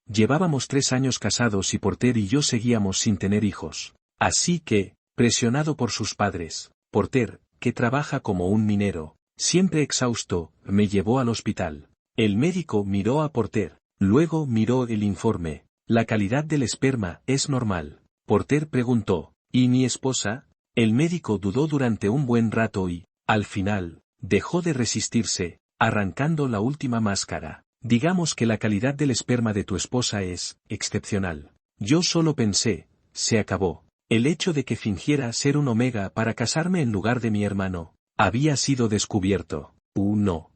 Llevábamos 3 años casados y Porter y yo seguíamos sin tener hijos. Así que, presionado por sus padres, Porter, que trabaja como un minero, siempre exhausto, me llevó al hospital. El médico miró a Porter, luego miró el informe. La calidad del esperma es normal. Porter preguntó, ¿y mi esposa? El médico dudó durante un buen rato y, al final, dejó de resistirse, arrancando la última máscara. Digamos que la calidad del esperma de tu esposa es excepcional. Yo solo pensé, se acabó. El hecho de que fingiera ser un omega para casarme en lugar de mi hermano, había sido descubierto. No.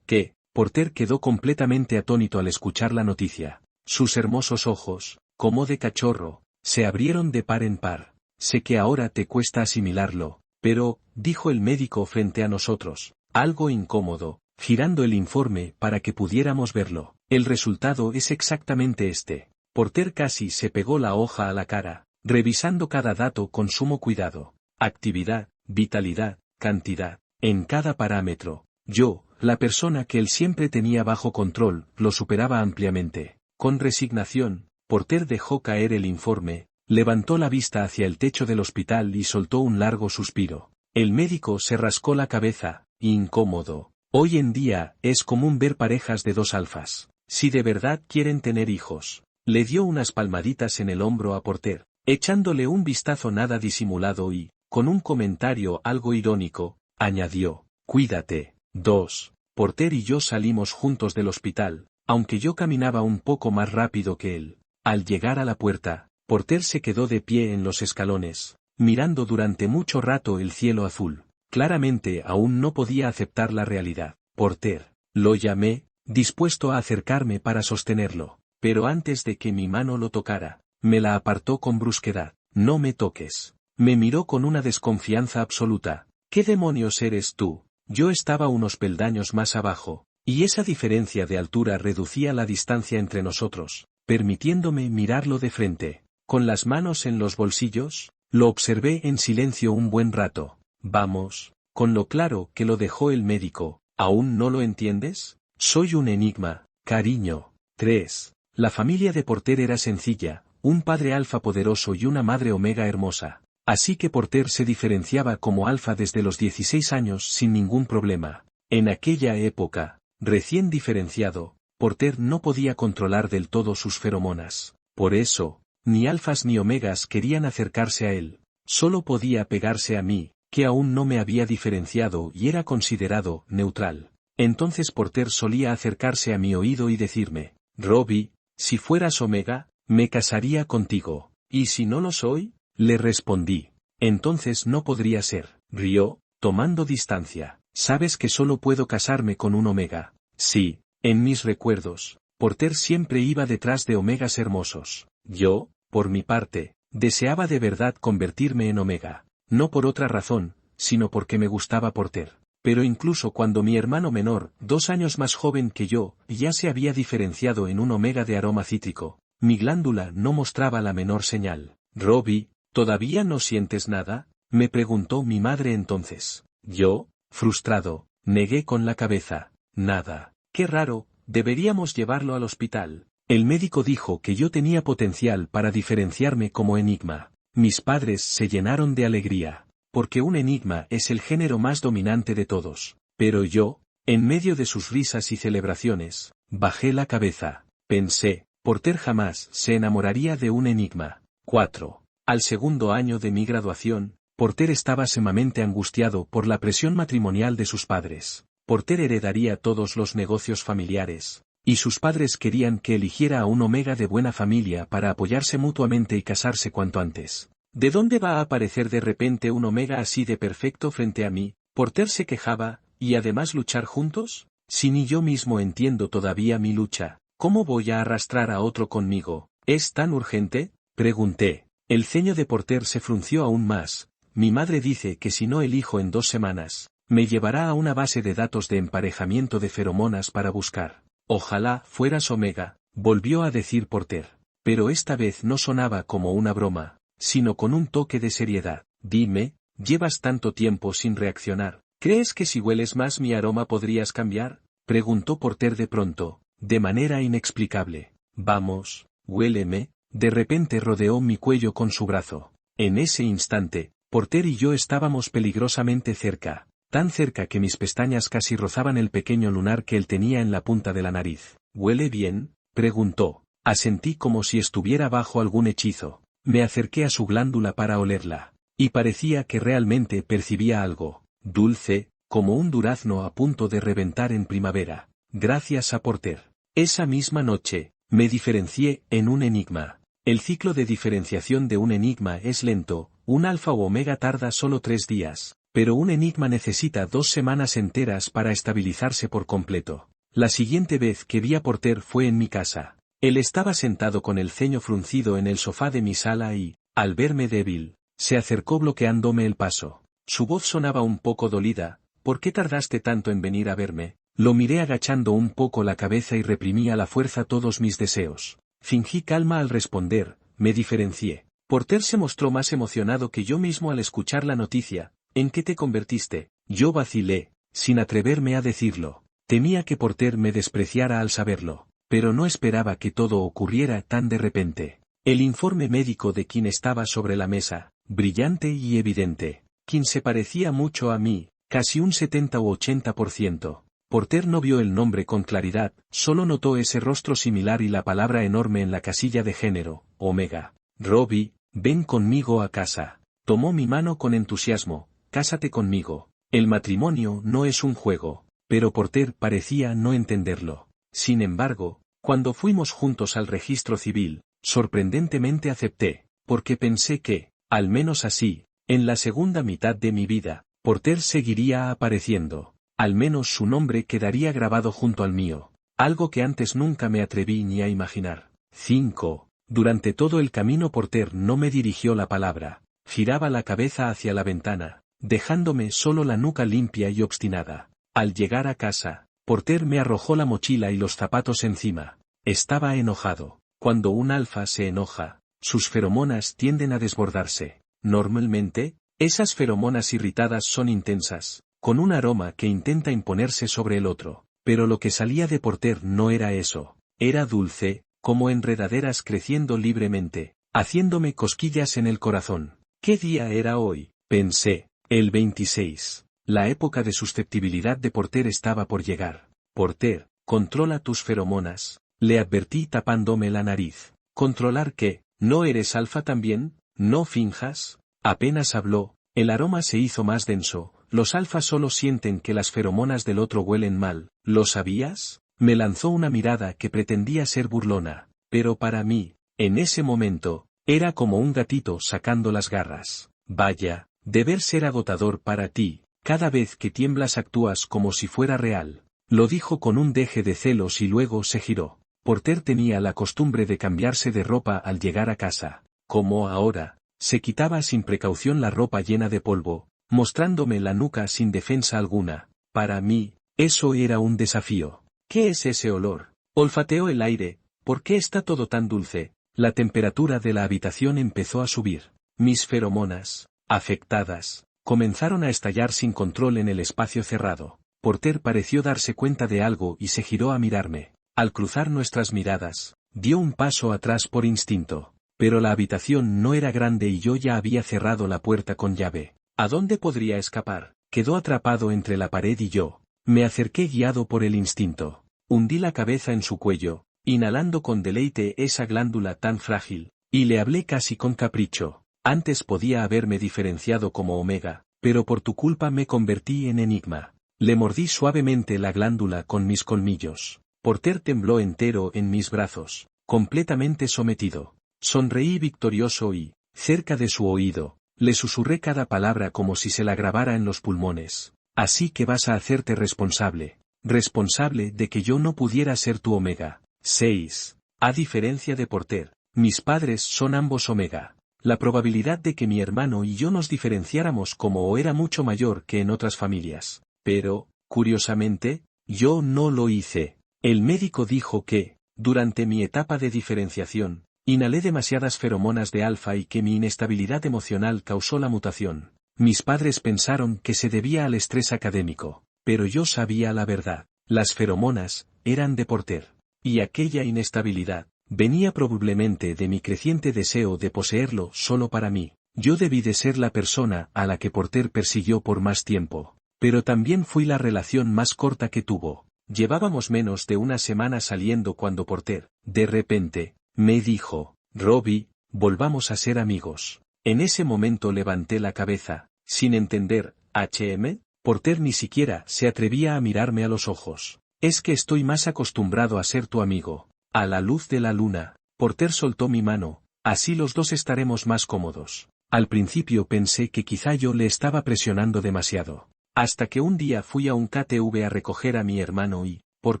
¿Qué? Porter quedó completamente atónito al escuchar la noticia. Sus hermosos ojos, como de cachorro, se abrieron de par en par. Sé que ahora te cuesta asimilarlo, pero, dijo el médico frente a nosotros, algo incómodo, girando el informe para que pudiéramos verlo. El resultado es exactamente este. Porter casi se pegó la hoja a la cara, revisando cada dato con sumo cuidado. Actividad, vitalidad, cantidad, en cada parámetro. Yo, la persona que él siempre tenía bajo control, lo superaba ampliamente. Con resignación, Porter dejó caer el informe, levantó la vista hacia el techo del hospital y soltó un largo suspiro. El médico se rascó la cabeza, incómodo. Hoy en día, es común ver parejas de 2 alfas. Si de verdad quieren tener hijos. Le dio unas palmaditas en el hombro a Porter, echándole un vistazo nada disimulado y, con un comentario algo irónico, añadió, cuídate. 2. Porter y yo salimos juntos del hospital, aunque yo caminaba un poco más rápido que él. Al llegar a la puerta, Porter se quedó de pie en los escalones, mirando durante mucho rato el cielo azul. Claramente aún no podía aceptar la realidad. Porter, lo llamé, dispuesto a acercarme para sostenerlo, pero antes de que mi mano lo tocara, me la apartó con brusquedad. No me toques. Me miró con una desconfianza absoluta. ¿Qué demonios eres tú? Yo estaba unos peldaños más abajo, y esa diferencia de altura reducía la distancia entre nosotros, permitiéndome mirarlo de frente. Con las manos en los bolsillos, lo observé en silencio un buen rato. Vamos, con lo claro que lo dejó el médico, ¿aún no lo entiendes? Soy un enigma, cariño. 3. La familia de Porter era sencilla, un padre alfa poderoso y una madre omega hermosa. Así que Porter se diferenciaba como alfa desde los 16 años sin ningún problema. En aquella época, recién diferenciado, Porter no podía controlar del todo sus feromonas. Por eso, ni alfas ni omegas querían acercarse a él. Solo podía pegarse a mí, que aún no me había diferenciado y era considerado neutral. Entonces Porter solía acercarse a mi oído y decirme, Robbie, si fueras omega, me casaría contigo. ¿Y si no lo soy? Le respondí. Entonces no podría ser. Rió, tomando distancia. ¿Sabes que solo puedo casarme con un omega? Sí, en mis recuerdos, Porter siempre iba detrás de omegas hermosos. Yo, por mi parte, deseaba de verdad convertirme en omega. No por otra razón, sino porque me gustaba Porter. Pero incluso cuando mi hermano menor, 2 años más joven que yo, ya se había diferenciado en un omega de aroma cítrico, mi glándula no mostraba la menor señal. Robbie, ¿todavía no sientes nada? Me preguntó mi madre entonces. Yo, frustrado, negué con la cabeza. Nada. Qué raro, deberíamos llevarlo al hospital. El médico dijo que yo tenía potencial para diferenciarme como enigma. Mis padres se llenaron de alegría, porque un enigma es el género más dominante de todos. Pero yo, en medio de sus risas y celebraciones, bajé la cabeza. Pensé, Porter jamás se enamoraría de un enigma. 4. Al segundo año de mi graduación, Porter estaba sumamente angustiado por la presión matrimonial de sus padres. Porter heredaría todos los negocios familiares, y sus padres querían que eligiera a un omega de buena familia para apoyarse mutuamente y casarse cuanto antes. ¿De dónde va a aparecer de repente un omega así de perfecto frente a mí? Porter se quejaba, ¿y además luchar juntos? Si ni yo mismo entiendo todavía mi lucha, ¿cómo voy a arrastrar a otro conmigo? ¿Es tan urgente? Pregunté. El ceño de Porter se frunció aún más. Mi madre dice que si no elijo en 2 semanas, me llevará a una base de datos de emparejamiento de feromonas para buscar. Ojalá fueras omega, volvió a decir Porter. Pero esta vez no sonaba como una broma, sino con un toque de seriedad. Dime, llevas tanto tiempo sin reaccionar. ¿Crees que si hueles más mi aroma podrías cambiar? Preguntó Porter de pronto, de manera inexplicable. Vamos, huéleme. De repente rodeó mi cuello con su brazo. En ese instante, Porter y yo estábamos peligrosamente cerca, tan cerca que mis pestañas casi rozaban el pequeño lunar que él tenía en la punta de la nariz. ¿Huele bien?, preguntó. Asentí como si estuviera bajo algún hechizo. Me acerqué a su glándula para olerla, y parecía que realmente percibía algo, dulce, como un durazno a punto de reventar en primavera. Gracias a Porter. Esa misma noche, me diferencié en un enigma. El ciclo de diferenciación de un enigma es lento, un alfa o omega tarda solo 3 días, pero un enigma necesita 2 semanas enteras para estabilizarse por completo. La siguiente vez que vi a Porter fue en mi casa. Él estaba sentado con el ceño fruncido en el sofá de mi sala y, al verme débil, se acercó bloqueándome el paso. Su voz sonaba un poco dolida. ¿Por qué tardaste tanto en venir a verme? Lo miré agachando un poco la cabeza y reprimí a la fuerza todos mis deseos. Fingí calma al responder, me diferencié. Porter se mostró más emocionado que yo mismo al escuchar la noticia. ¿En qué te convertiste? Yo vacilé, sin atreverme a decirlo. Temía que Porter me despreciara al saberlo, pero no esperaba que todo ocurriera tan de repente. El informe médico de Kim estaba sobre la mesa, brillante y evidente. Kim se parecía mucho a mí, casi un 70 u 80%. Porter no vio el nombre con claridad, solo notó ese rostro similar y la palabra enorme en la casilla de género, Omega. Robbie, ven conmigo a casa. Tomó mi mano con entusiasmo, cásate conmigo. El matrimonio no es un juego, pero Porter parecía no entenderlo. Sin embargo, cuando fuimos juntos al registro civil, sorprendentemente acepté, porque pensé que, al menos así, en la segunda mitad de mi vida, Porter seguiría apareciendo. Al menos su nombre quedaría grabado junto al mío, algo que antes nunca me atreví ni a imaginar. 5. Durante todo el camino Porter no me dirigió la palabra, giraba la cabeza hacia la ventana, dejándome solo la nuca limpia y obstinada. Al llegar a casa, Porter me arrojó la mochila y los zapatos encima. Estaba enojado. Cuando un alfa se enoja, sus feromonas tienden a desbordarse. Normalmente, esas feromonas irritadas son intensas, con un aroma que intenta imponerse sobre el otro, pero lo que salía de Porter no era eso, era dulce, como enredaderas creciendo libremente, haciéndome cosquillas en el corazón. ¿Qué día era hoy?, pensé. El 26. La época de susceptibilidad de Porter estaba por llegar. Porter, controla tus feromonas, le advertí tapándome la nariz. ¿Controlar qué? ¿No eres alfa también? ¿No finjas? Apenas habló, el aroma se hizo más denso. Los alfas solo sienten que las feromonas del otro huelen mal. ¿Lo sabías? Me lanzó una mirada que pretendía ser burlona, pero para mí, en ese momento, era como un gatito sacando las garras. Vaya, deber ser agotador para ti, cada vez que tiemblas actúas como si fuera real. Lo dijo con un deje de celos y luego se giró. Porter tenía la costumbre de cambiarse de ropa al llegar a casa. Como ahora, se quitaba sin precaución la ropa llena de polvo, mostrándome la nuca sin defensa alguna. Para mí, eso era un desafío. ¿Qué es ese olor? Olfateó el aire. ¿Por qué está todo tan dulce? La temperatura de la habitación empezó a subir. Mis feromonas, afectadas, comenzaron a estallar sin control en el espacio cerrado. Porter pareció darse cuenta de algo y se giró a mirarme. Al cruzar nuestras miradas, dio un paso atrás por instinto. Pero la habitación no era grande y yo ya había cerrado la puerta con llave. ¿A dónde podría escapar? Quedó atrapado entre la pared y yo. Me acerqué guiado por el instinto. Hundí la cabeza en su cuello, inhalando con deleite esa glándula tan frágil, y le hablé casi con capricho. Antes podía haberme diferenciado como Omega, pero por tu culpa me convertí en Enigma. Le mordí suavemente la glándula con mis colmillos. Porter tembló entero en mis brazos, completamente sometido. Sonreí victorioso y, cerca de su oído, le susurré cada palabra como si se la grabara en los pulmones. Así que vas a hacerte responsable. Responsable de que yo no pudiera ser tu Omega. 6. A diferencia de Porter, mis padres son ambos Omega. La probabilidad de que mi hermano y yo nos diferenciáramos como O era mucho mayor que en otras familias. Pero, curiosamente, yo no lo hice. El médico dijo que, durante mi etapa de diferenciación, inhalé demasiadas feromonas de alfa y que mi inestabilidad emocional causó la mutación. Mis padres pensaron que se debía al estrés académico, pero yo sabía la verdad. Las feromonas eran de Porter. Y aquella inestabilidad, venía probablemente de mi creciente deseo de poseerlo solo para mí. Yo debí de ser la persona a la que Porter persiguió por más tiempo. Pero también fui la relación más corta que tuvo. Llevábamos menos de una semana saliendo cuando Porter, de repente, me dijo, Robbie, volvamos a ser amigos. En ese momento levanté la cabeza, sin entender, ¿HM? Porter ni siquiera se atrevía a mirarme a los ojos. Es que estoy más acostumbrado a ser tu amigo. A la luz de la luna, Porter soltó mi mano, así los dos estaremos más cómodos. Al principio pensé que quizá yo le estaba presionando demasiado. Hasta que un día fui a un KTV a recoger a mi hermano y, por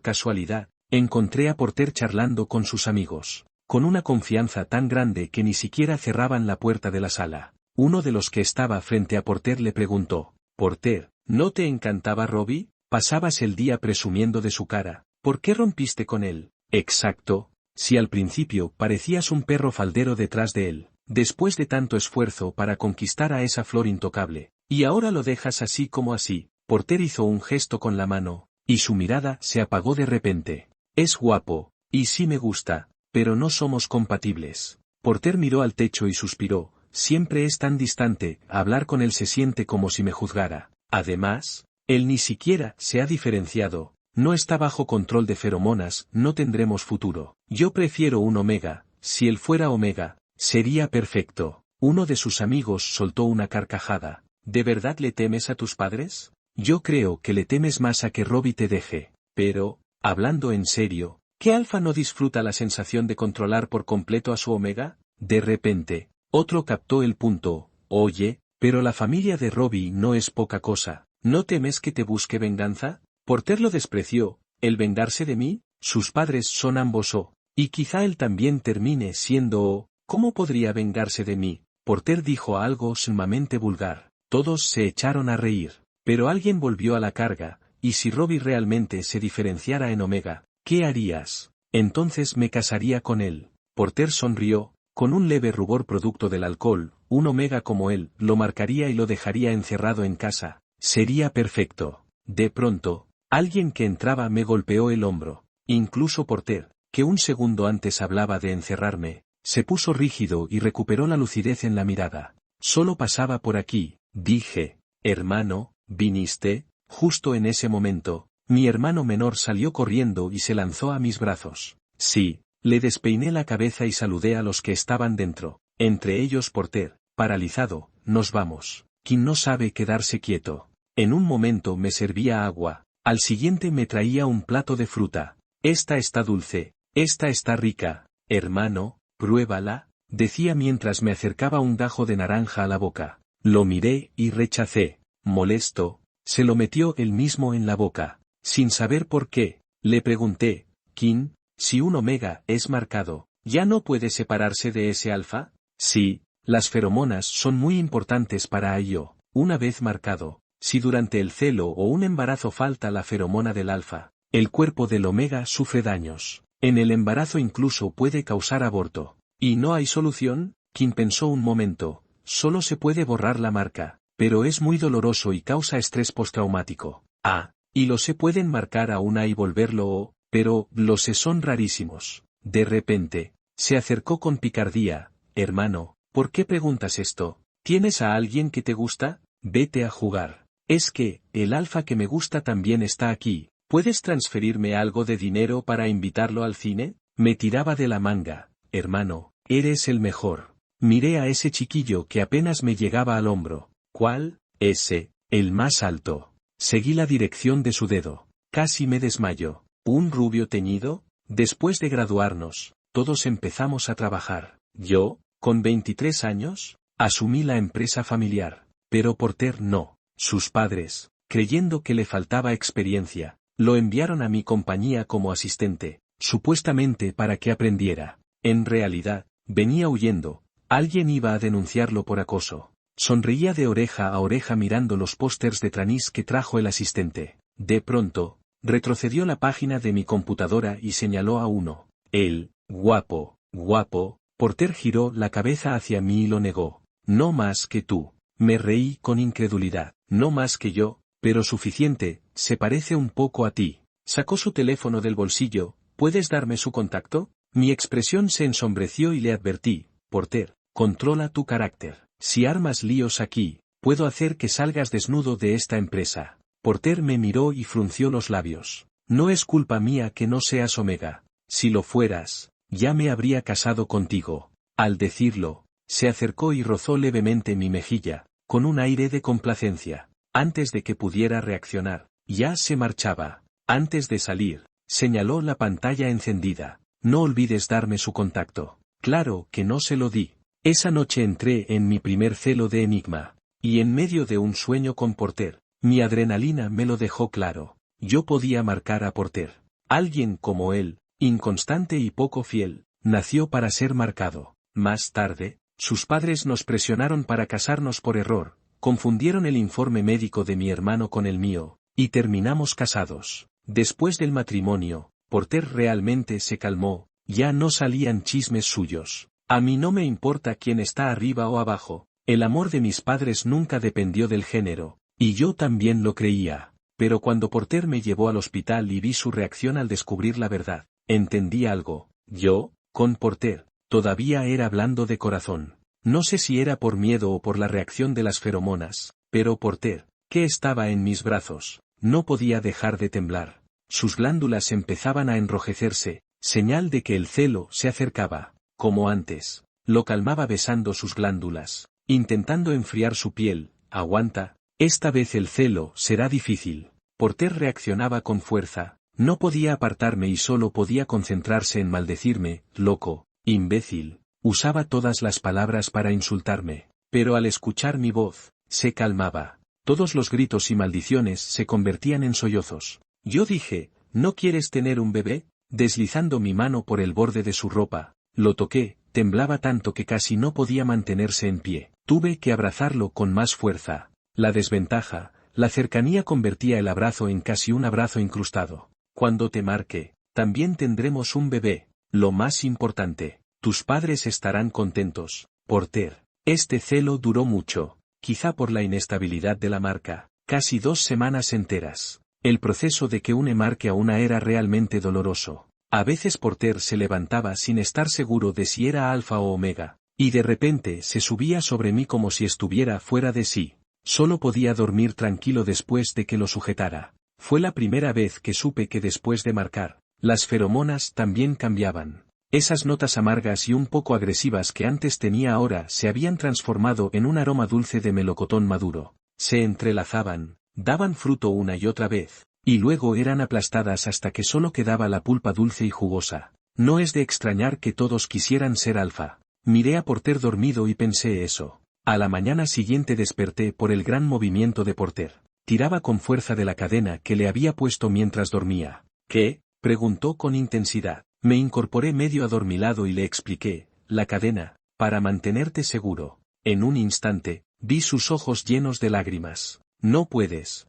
casualidad, encontré a Porter charlando con sus amigos, con una confianza tan grande que ni siquiera cerraban la puerta de la sala. Uno de los que estaba frente a Porter le preguntó, Porter, ¿no te encantaba Robbie? Pasabas el día presumiendo de su cara. ¿Por qué rompiste con él? Exacto, si al principio parecías un perro faldero detrás de él, después de tanto esfuerzo para conquistar a esa flor intocable, y ahora lo dejas así como así. Porter hizo un gesto con la mano, y su mirada se apagó de repente. Es guapo, y sí me gusta, pero no somos compatibles. Porter miró al techo y suspiró, siempre es tan distante, hablar con él se siente como si me juzgara. Además, él ni siquiera se ha diferenciado, no está bajo control de feromonas, no tendremos futuro. Yo prefiero un Omega, si él fuera Omega, sería perfecto. Uno de sus amigos soltó una carcajada. ¿De verdad le temes a tus padres? Yo creo que le temes más a que Robbie te deje. Pero, hablando en serio, ¿qué alfa no disfruta la sensación de controlar por completo a su Omega? De repente, otro captó el punto. Oye, pero la familia de Robbie no es poca cosa. ¿No temes que te busque venganza? Porter lo despreció. ¿El vengarse de mí? Sus padres son ambos O. Y quizá él también termine siendo O. ¿Cómo podría vengarse de mí? Porter dijo algo sumamente vulgar. Todos se echaron a reír. Pero alguien volvió a la carga, y si Robbie realmente se diferenciara en Omega, ¿qué harías? Entonces me casaría con él. Porter sonrió, con un leve rubor producto del alcohol, un Omega como él, lo marcaría y lo dejaría encerrado en casa. Sería perfecto. De pronto, alguien que entraba me golpeó el hombro. Incluso Porter, que un segundo antes hablaba de encerrarme, se puso rígido y recuperó la lucidez en la mirada. Solo pasaba por aquí, dije. Hermano, ¿viniste? Justo en ese momento, mi hermano menor salió corriendo y se lanzó a mis brazos. Sí, le despeiné la cabeza y saludé a los que estaban dentro, entre ellos Porter, paralizado. Nos vamos. Quien no sabe quedarse quieto. En un momento me servía agua, al siguiente me traía un plato de fruta. Esta está dulce, esta está rica, hermano, pruébala, decía mientras me acercaba un gajo de naranja a la boca. Lo miré y rechacé. Molesto, se lo metió él mismo en la boca. Sin saber por qué, le pregunté, Kim, si un Omega es marcado, ¿ya no puede separarse de ese alfa? Sí, las feromonas son muy importantes para ello. Una vez marcado, si durante el celo o un embarazo falta la feromona del alfa, el cuerpo del Omega sufre daños. En el embarazo incluso puede causar aborto. ¿Y no hay solución? Kim pensó un momento. Solo se puede borrar la marca, pero es muy doloroso y causa estrés postraumático. Ah, y los se pueden marcar a una y volverlo O, pero los se son rarísimos. De repente, se acercó con picardía. Hermano, ¿por qué preguntas esto? ¿Tienes a alguien que te gusta? Vete a jugar. Es que, el alfa que me gusta también está aquí. ¿Puedes transferirme algo de dinero para invitarlo al cine? Me tiraba de la manga. Hermano, eres el mejor. Miré a ese chiquillo que apenas me llegaba al hombro. ¿Cuál? Ese, el más alto. Seguí la dirección de su dedo. Casi me desmayo. ¿Un rubio teñido? Después de graduarnos, todos empezamos a trabajar. Yo, con 23 años, asumí la empresa familiar. Pero Porter no. Sus padres, creyendo que le faltaba experiencia, lo enviaron a mi compañía como asistente, supuestamente para que aprendiera. En realidad, venía huyendo. Alguien iba a denunciarlo por acoso. Sonreía de oreja a oreja mirando los pósters de Tranis que trajo el asistente. De pronto, retrocedió la página de mi computadora y señaló a uno. Él, guapo, guapo. Porter giró la cabeza hacia mí y lo negó. No más que tú. Me reí con incredulidad. No más que yo, pero suficiente, se parece un poco a ti. Sacó su teléfono del bolsillo. ¿Puedes darme su contacto? Mi expresión se ensombreció y le advertí, Porter, controla tu carácter. Si armas líos aquí, puedo hacer que salgas desnudo de esta empresa. Porter me miró y frunció los labios. No es culpa mía que no seas Omega. Si lo fueras, ya me habría casado contigo. Al decirlo, se acercó y rozó levemente mi mejilla, con un aire de complacencia. Antes de que pudiera reaccionar, ya se marchaba. Antes de salir, señaló la pantalla encendida. No olvides darme su contacto. Claro que no se lo di. Esa noche entré en mi primer celo de Enigma, y en medio de un sueño con Porter, mi adrenalina me lo dejó claro. Yo podía marcar a Porter. Alguien como él, inconstante y poco fiel, nació para ser marcado. Más tarde, sus padres nos presionaron para casarnos por error, confundieron el informe médico de mi hermano con el mío, y terminamos casados. Después del matrimonio, Porter realmente se calmó, ya no salían chismes suyos. A mí no me importa quién está arriba o abajo, el amor de mis padres nunca dependió del género, y yo también lo creía. Pero cuando Porter me llevó al hospital y vi su reacción al descubrir la verdad, entendí algo. Yo, con Porter, todavía era blando de corazón. No sé si era por miedo o por la reacción de las feromonas, pero Porter, que estaba en mis brazos, no podía dejar de temblar. Sus glándulas empezaban a enrojecerse, señal de que el celo se acercaba. Como antes, lo calmaba besando sus glándulas, intentando enfriar su piel. Aguanta, esta vez el celo será difícil. Porter reaccionaba con fuerza, no podía apartarme y solo podía concentrarse en maldecirme, loco, imbécil, usaba todas las palabras para insultarme, pero al escuchar mi voz, se calmaba. Todos los gritos y maldiciones se convertían en sollozos. Yo dije, ¿no quieres tener un bebé? Deslizando mi mano por el borde de su ropa, lo toqué, temblaba tanto que casi no podía mantenerse en pie. Tuve que abrazarlo con más fuerza. La desventaja, la cercanía convertía el abrazo en casi un abrazo incrustado. Cuando te marque, también tendremos un bebé. Lo más importante, tus padres estarán contentos, Porter. Este celo duró mucho, quizá por la inestabilidad de la marca, casi 2 semanas enteras. El proceso de que une marque a una era realmente doloroso. A veces Porter se levantaba sin estar seguro de si era alfa o omega, y de repente se subía sobre mí como si estuviera fuera de sí. Solo podía dormir tranquilo después de que lo sujetara. Fue la primera vez que supe que después de marcar, las feromonas también cambiaban. Esas notas amargas y un poco agresivas que antes tenía ahora se habían transformado en un aroma dulce de melocotón maduro. Se entrelazaban, daban fruto una y otra vez, y luego eran aplastadas hasta que solo quedaba la pulpa dulce y jugosa. No es de extrañar que todos quisieran ser alfa. Miré a Porter dormido y pensé eso. A la mañana siguiente desperté por el gran movimiento de Porter. Tiraba con fuerza de la cadena que le había puesto mientras dormía. ¿Qué? Preguntó con intensidad. Me incorporé medio adormilado y le expliqué, la cadena, para mantenerte seguro. En un instante, vi sus ojos llenos de lágrimas. No puedes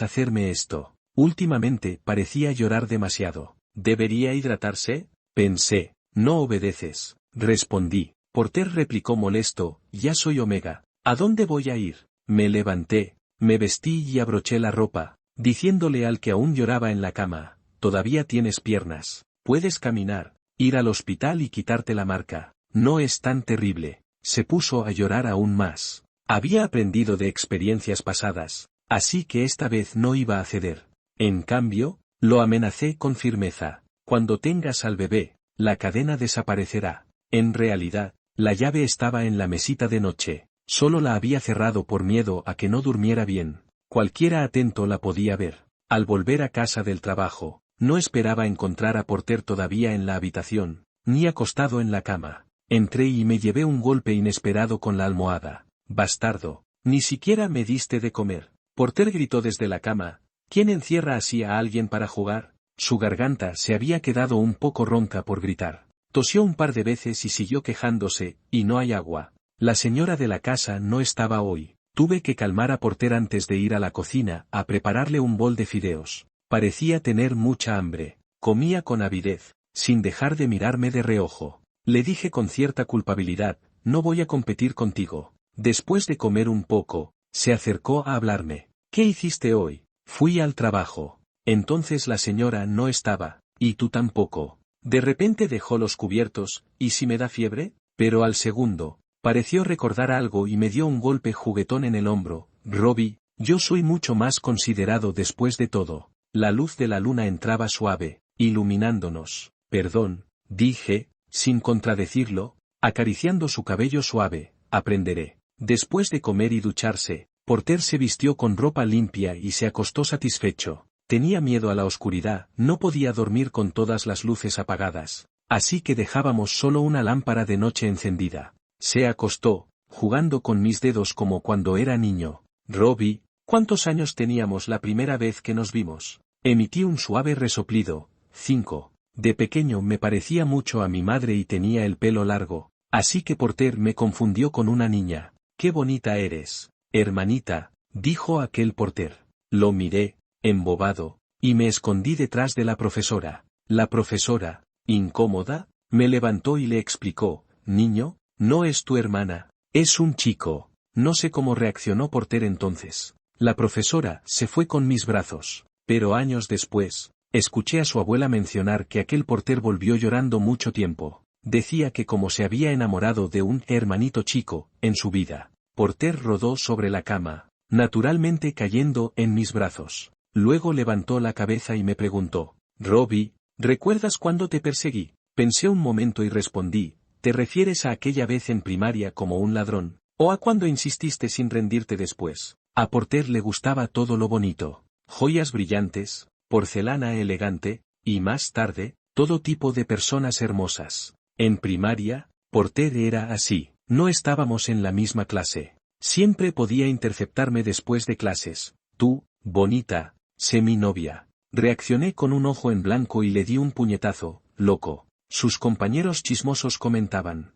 hacerme esto. Últimamente parecía llorar demasiado. ¿Debería hidratarse? Pensé. No obedeces, respondí. Porter replicó molesto, ya soy Omega. ¿A dónde voy a ir? Me levanté, me vestí y abroché la ropa, diciéndole al que aún lloraba en la cama, todavía tienes piernas, puedes caminar, ir al hospital y quitarte la marca, no es tan terrible. Se puso a llorar aún más. Había aprendido de experiencias pasadas, así que esta vez no iba a ceder. En cambio, lo amenacé con firmeza. Cuando tengas al bebé, la cadena desaparecerá. En realidad, la llave estaba en la mesita de noche, solo la había cerrado por miedo a que no durmiera bien. Cualquiera atento la podía ver. Al volver a casa del trabajo, no esperaba encontrar a Porter todavía en la habitación, ni acostado en la cama. Entré y me llevé un golpe inesperado con la almohada. Bastardo, ni siquiera me diste de comer. Porter gritó desde la cama. ¿Quién encierra así a alguien para jugar? Su garganta se había quedado un poco ronca por gritar. Tosió un par de veces y siguió quejándose, y no hay agua. La señora de la casa no estaba hoy. Tuve que calmar a Porter antes de ir a la cocina a prepararle un bol de fideos. Parecía tener mucha hambre. Comía con avidez, sin dejar de mirarme de reojo. Le dije con cierta culpabilidad, no voy a competir contigo. Después de comer un poco, se acercó a hablarme. ¿Qué hiciste hoy? Fui al trabajo. Entonces la señora no estaba, y tú tampoco. De repente dejó los cubiertos, ¿y si me da fiebre? Pero al segundo, pareció recordar algo y me dio un golpe juguetón en el hombro. Robbie, yo soy mucho más considerado después de todo. La luz de la luna entraba suave, iluminándonos. Perdón, dije, sin contradecirlo, acariciando su cabello suave, aprenderé. Después de comer y ducharse, Porter se vistió con ropa limpia y se acostó satisfecho. Tenía miedo a la oscuridad, no podía dormir con todas las luces apagadas, así que dejábamos solo una lámpara de noche encendida. Se acostó, jugando con mis dedos como cuando era niño. Robbie, ¿cuántos años teníamos la primera vez que nos vimos? Emití un suave resoplido. 5. De pequeño me parecía mucho a mi madre y tenía el pelo largo, así que Porter me confundió con una niña. «Qué bonita eres, hermanita», dijo aquel Porter. Lo miré, embobado, y me escondí detrás de la profesora. La profesora, incómoda, me levantó y le explicó: «Niño, no es tu hermana, es un chico». No sé cómo reaccionó Porter entonces. La profesora se fue con mis brazos, pero años después, escuché a su abuela mencionar que aquel Porter volvió llorando mucho tiempo. Decía que como se había enamorado de un hermanito chico, en su vida. Porter rodó sobre la cama, naturalmente cayendo en mis brazos. Luego levantó la cabeza y me preguntó: «Robbie, ¿recuerdas cuándo te perseguí?» Pensé un momento y respondí: «¿Te refieres a aquella vez en primaria como un ladrón? ¿O a cuando insististe sin rendirte después?» A Porter le gustaba todo lo bonito. Joyas brillantes, porcelana elegante, y más tarde, todo tipo de personas hermosas. En primaria, Porter era así. No estábamos en la misma clase. Siempre podía interceptarme después de clases. «Tú, bonita, sé mi novia». Reaccioné con un ojo en blanco y le di un puñetazo. «Loco». Sus compañeros chismosos comentaban: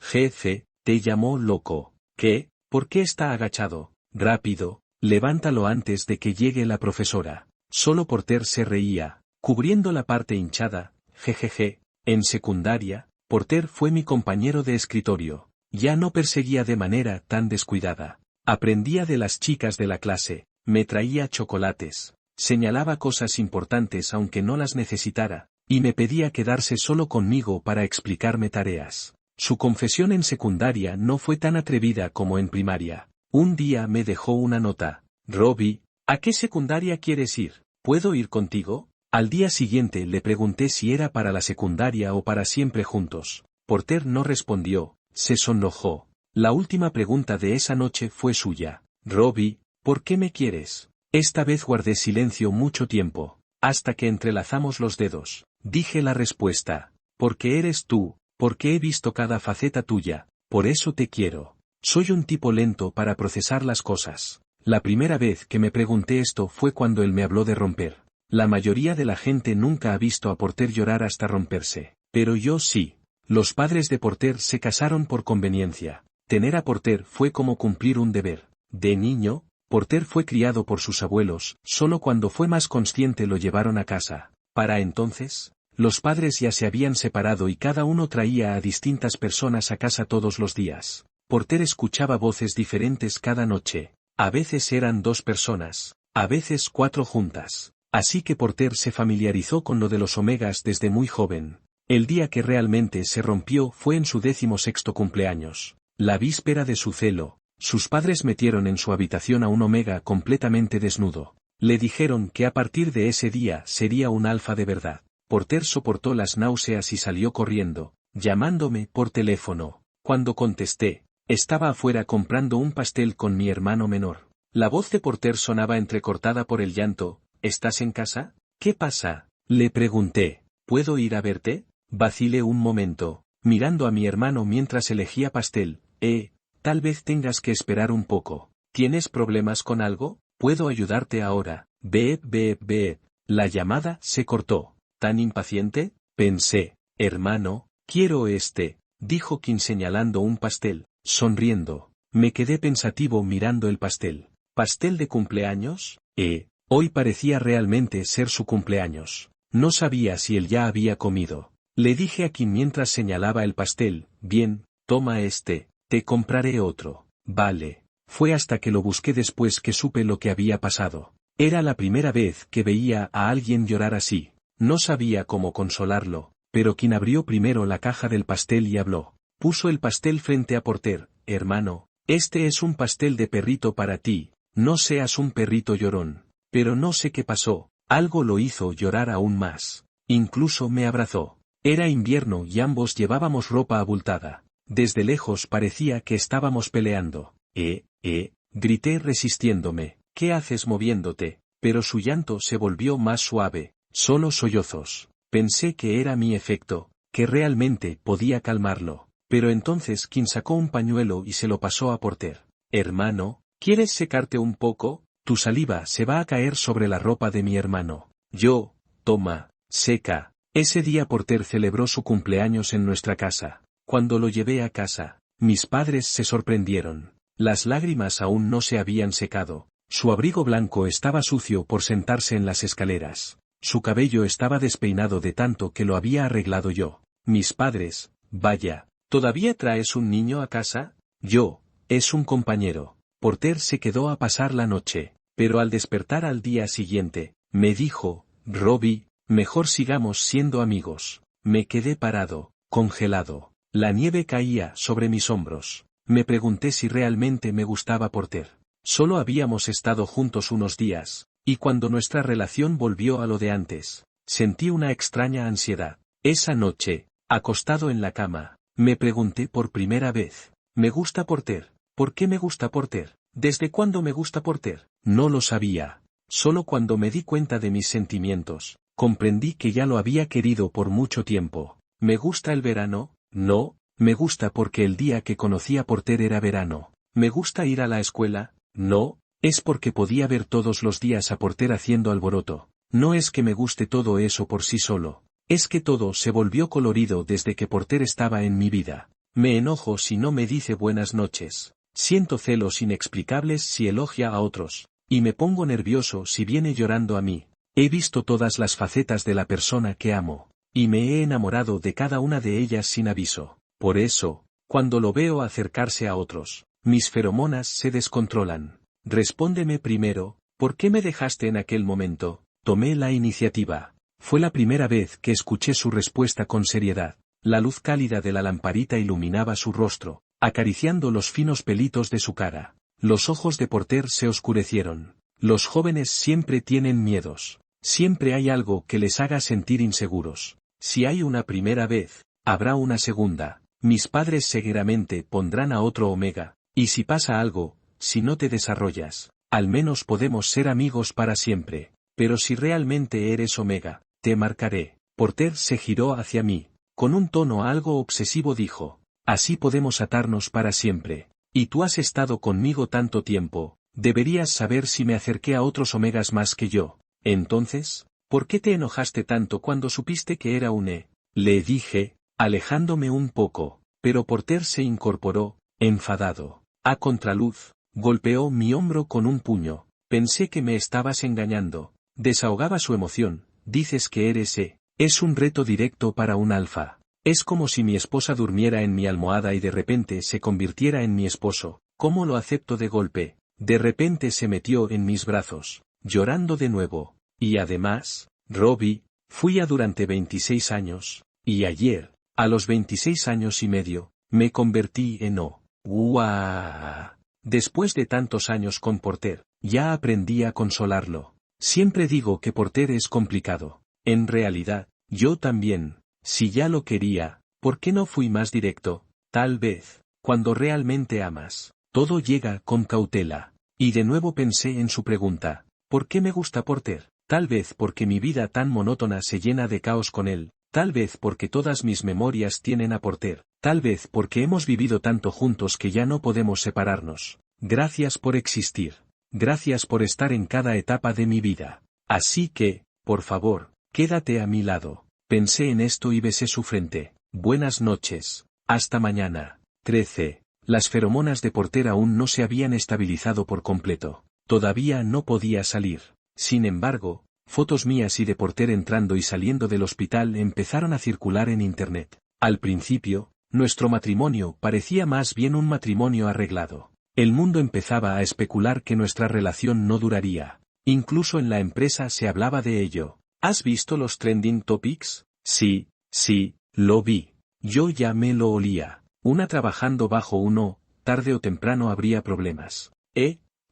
jefe, te llamó loco. ¿Qué? ¿Por qué está agachado? Rápido, levántalo antes de que llegue la profesora. Solo Porter se reía, cubriendo la parte hinchada. Jejeje. En secundaria, Porter fue mi compañero de escritorio. Ya no perseguía de manera tan descuidada. Aprendía de las chicas de la clase, me traía chocolates, señalaba cosas importantes aunque no las necesitara, y me pedía quedarse solo conmigo para explicarme tareas. Su confesión en secundaria no fue tan atrevida como en primaria. Un día me dejó una nota: «Robbie, ¿a qué secundaria quieres ir? ¿Puedo ir contigo?» Al día siguiente le pregunté si era para la secundaria o para siempre juntos. Porter no respondió, se sonrojó. La última pregunta de esa noche fue suya: «Robbie, ¿por qué me quieres?» Esta vez guardé silencio mucho tiempo, hasta que entrelazamos los dedos. Dije la respuesta: «Porque eres tú. Porque he visto cada faceta tuya, por eso te quiero». Soy un tipo lento para procesar las cosas. La primera vez que me pregunté esto fue cuando él me habló de romper. La mayoría de la gente nunca ha visto a Porter llorar hasta romperse, pero yo sí. Los padres de Porter se casaron por conveniencia. Tener a Porter fue como cumplir un deber. De niño, Porter fue criado por sus abuelos, solo cuando fue más consciente lo llevaron a casa. Para entonces, los padres ya se habían separado y cada uno traía a distintas personas a casa todos los días. Porter escuchaba voces diferentes cada noche. A veces eran 2 personas, a veces 4 juntas. Así que Porter se familiarizó con lo de los omegas desde muy joven. El día que realmente se rompió fue en su 16º cumpleaños. La víspera de su celo, sus padres metieron en su habitación a un omega completamente desnudo. Le dijeron que a partir de ese día sería un alfa de verdad. Porter soportó las náuseas y salió corriendo, llamándome por teléfono. Cuando contesté, estaba afuera comprando un pastel con mi hermano menor. La voz de Porter sonaba entrecortada por el llanto. «¿Estás en casa? ¿Qué pasa?», le pregunté. «¿Puedo ir a verte?». Vacilé un momento, mirando a mi hermano mientras elegía pastel. Tal vez tengas que esperar un poco. ¿Tienes problemas con algo? ¿Puedo ayudarte ahora?» Beep. La llamada se cortó. ¿Tan impaciente?, pensé. «Hermano, quiero este», dijo Kim señalando un pastel, sonriendo. Me quedé pensativo mirando el pastel. ¿Pastel de cumpleaños? Hoy parecía realmente ser su cumpleaños. No sabía si él ya había comido. Le dije a Kim mientras señalaba el pastel: «Bien, toma este, te compraré otro». «Vale». Fue hasta que lo busqué después que supe lo que había pasado. Era la primera vez que veía a alguien llorar así. No sabía cómo consolarlo, pero quien abrió primero la caja del pastel y habló. Puso el pastel frente a Porter. Hermano, este es un pastel de perrito para ti, no seas un perrito llorón. Pero no sé qué pasó, algo lo hizo llorar aún más. Incluso me abrazó. Era invierno y ambos llevábamos ropa abultada. Desde lejos parecía que estábamos peleando. Grité resistiéndome. ¿Qué haces moviéndote? Pero su llanto se volvió más suave, solo sollozos. Pensé que era mi efecto, que realmente podía calmarlo. Pero entonces Kim sacó un pañuelo y se lo pasó a Porter. Hermano, ¿quieres secarte un poco? Tu saliva se va a caer sobre la ropa de mi hermano. Toma, seca. Ese día Porter celebró su cumpleaños en nuestra casa. Cuando lo llevé a casa, mis padres se sorprendieron. Las lágrimas aún no se habían secado. Su abrigo blanco estaba sucio por sentarse en las escaleras. Su cabello estaba despeinado de tanto que lo había arreglado yo. Mis padres, vaya, ¿todavía traes un niño a casa? Es un compañero. Porter se quedó a pasar la noche, pero al despertar al día siguiente, me dijo, Robbie, mejor sigamos siendo amigos. Me quedé parado, congelado. La nieve caía sobre mis hombros. Me pregunté si realmente me gustaba Porter. Solo habíamos estado juntos unos días, y cuando nuestra relación volvió a lo de antes, sentí una extraña ansiedad. Esa noche, acostado en la cama, me pregunté por primera vez, ¿me gusta Porter? ¿Por qué me gusta Porter? ¿Desde cuándo me gusta Porter? No lo sabía. Solo cuando me di cuenta de mis sentimientos, comprendí que ya lo había querido por mucho tiempo. ¿Me gusta el verano? No, me gusta porque el día que conocí a Porter era verano. ¿Me gusta ir a la escuela? No, es porque podía ver todos los días a Porter haciendo alboroto. No es que me guste todo eso por sí solo. Es que todo se volvió colorido desde que Porter estaba en mi vida. Me enojo si no me dice buenas noches. Siento celos inexplicables si elogia a otros. Y me pongo nervioso si viene llorando a mí. He visto todas las facetas de la persona que amo. Y me he enamorado de cada una de ellas sin aviso. Por eso, cuando lo veo acercarse a otros, mis feromonas se descontrolan. Respóndeme primero, ¿por qué me dejaste en aquel momento? Tomé la iniciativa. Fue la primera vez que escuché su respuesta con seriedad. La luz cálida de la lamparita iluminaba su rostro, acariciando los finos pelitos de su cara. Los ojos de Porter se oscurecieron. Los jóvenes siempre tienen miedos. Siempre hay algo que les haga sentir inseguros. Si hay una primera vez, habrá una segunda. Mis padres seguramente pondrán a otro Omega. Y si pasa algo, si no te desarrollas, al menos podemos ser amigos para siempre. Pero si realmente eres Omega, te marcaré. Porter se giró hacia mí. Con un tono algo obsesivo dijo, así podemos atarnos para siempre. Y tú has estado conmigo tanto tiempo, deberías saber si me acerqué a otros Omegas más que yo. Entonces, ¿por qué te enojaste tanto cuando supiste que era un E? Le dije, alejándome un poco, pero Porter se incorporó, enfadado. A contraluz, golpeó mi hombro con un puño. Pensé que me estabas engañando. Desahogaba su emoción. Dices que eres E. Es un reto directo para un alfa. Es como si mi esposa durmiera en mi almohada y de repente se convirtiera en mi esposo. ¿Cómo lo acepto de golpe? De repente se metió en mis brazos, llorando de nuevo. Y además, Robbie, fui A durante 26 años, y ayer, a los 26 años y medio, me convertí en O. ¡Guau! Después de tantos años con Porter, ya aprendí a consolarlo. Siempre digo que Porter es complicado. En realidad, yo también. Si ya lo quería, ¿por qué no fui más directo? Tal vez, cuando realmente amas, todo llega con cautela. Y de nuevo pensé en su pregunta, ¿por qué me gusta Porter? Tal vez porque mi vida tan monótona se llena de caos con él, tal vez porque todas mis memorias tienen a Porter, tal vez porque hemos vivido tanto juntos que ya no podemos separarnos. Gracias por existir. Gracias por estar en cada etapa de mi vida. Así que, por favor, quédate a mi lado. Pensé en esto y besé su frente. Buenas noches. Hasta mañana. 13. Las feromonas de Porter aún no se habían estabilizado por completo. Todavía no podía salir. Sin embargo, fotos mías y de Porter entrando y saliendo del hospital empezaron a circular en Internet. Al principio, nuestro matrimonio parecía más bien un matrimonio arreglado. El mundo empezaba a especular que nuestra relación no duraría. Incluso en la empresa se hablaba de ello. ¿Has visto los trending topics? Sí, Sí, lo vi. Yo ya me lo olía. Una trabajando bajo uno, tarde o temprano habría problemas.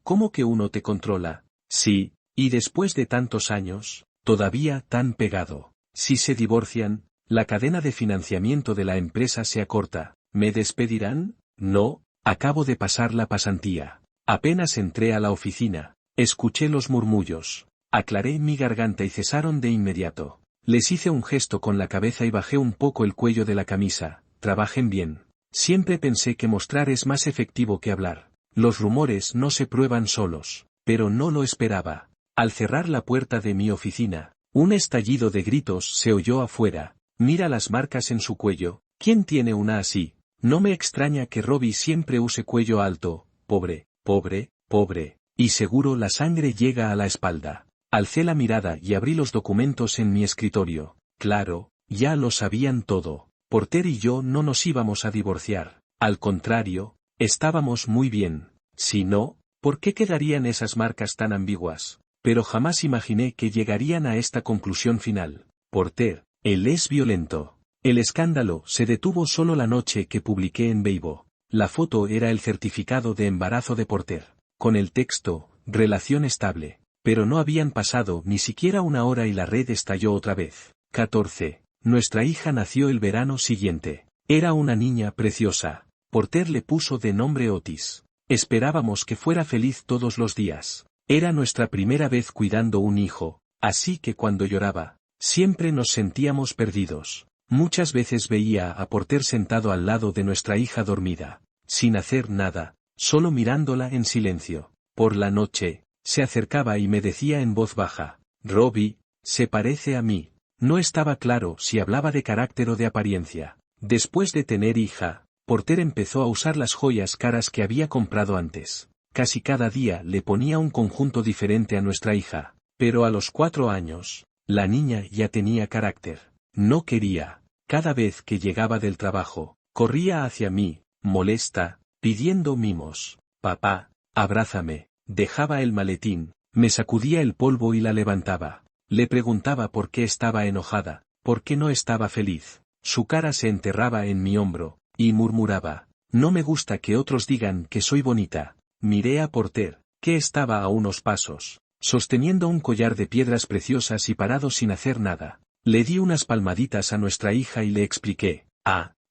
¿Cómo que uno te controla? Sí, y después de tantos años, todavía tan pegado. Si se divorcian, la cadena de financiamiento de la empresa se acorta. ¿Me despedirán? No, acabo de pasar la pasantía. Apenas entré a la oficina, escuché los murmullos. Aclaré mi garganta y cesaron de inmediato. Les hice un gesto con la cabeza y bajé un poco el cuello de la camisa. Trabajen bien. Siempre pensé que mostrar es más efectivo que hablar. Los rumores no se prueban solos, pero no lo esperaba. Al cerrar la puerta de mi oficina, un estallido de gritos se oyó afuera. Mira las marcas en su cuello. ¿Quién tiene una así? No me extraña que Robbie siempre use cuello alto. Pobre, pobre, pobre. Y seguro la sangre llega a la espalda. Alcé la mirada y abrí los documentos en mi escritorio. Claro, ya lo sabían todo. Porter y yo no nos íbamos a divorciar. Al contrario, estábamos muy bien. Si no, ¿por qué quedarían esas marcas tan ambiguas? Pero jamás imaginé que llegarían a esta conclusión final. Porter, él es violento. El escándalo se detuvo solo la noche que publiqué en Weibo. La foto era el certificado de embarazo de Porter, con el texto, relación estable. Pero no habían pasado ni siquiera una hora y la red estalló otra vez. 14. Nuestra hija nació el verano siguiente. Era una niña preciosa. Porter le puso de nombre Otis. Esperábamos que fuera feliz todos los días. Era nuestra primera vez cuidando un hijo, así que cuando lloraba, siempre nos sentíamos perdidos. Muchas veces veía a Porter sentado al lado de nuestra hija dormida, sin hacer nada, solo mirándola en silencio. Por la noche, se acercaba y me decía en voz baja, Robbie, se parece a mí. No estaba claro si hablaba de carácter o de apariencia. Después de tener hija, Porter empezó a usar las joyas caras que había comprado antes. Casi cada día le ponía un conjunto diferente a nuestra hija. Pero a los 4 años, la niña ya tenía carácter. No quería. Cada vez que llegaba del trabajo, corría hacia mí, molesta, pidiendo mimos. Papá, abrázame. Dejaba el maletín, me sacudía el polvo y la levantaba. Le preguntaba por qué estaba enojada, por qué no estaba feliz. Su cara se enterraba en mi hombro, y murmuraba, no me gusta que otros digan que soy bonita. Miré a Porter, que estaba a unos pasos, sosteniendo un collar de piedras preciosas y parado sin hacer nada. Le di unas palmaditas a nuestra hija y le expliqué,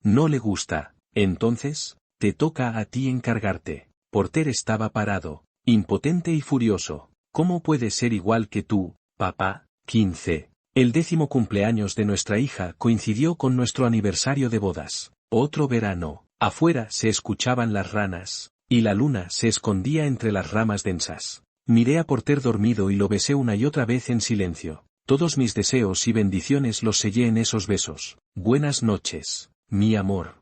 no le gusta. Entonces, te toca a ti encargarte. Porter estaba parado, impotente y furioso. ¿Cómo puede ser igual que tú, papá? 15. El 10º cumpleaños de nuestra hija coincidió con nuestro aniversario de bodas. Otro verano, afuera se escuchaban las ranas, y la luna se escondía entre las ramas densas. Miré a Porter dormido y lo besé una y otra vez en silencio. Todos mis deseos y bendiciones los sellé en esos besos. Buenas noches, mi amor.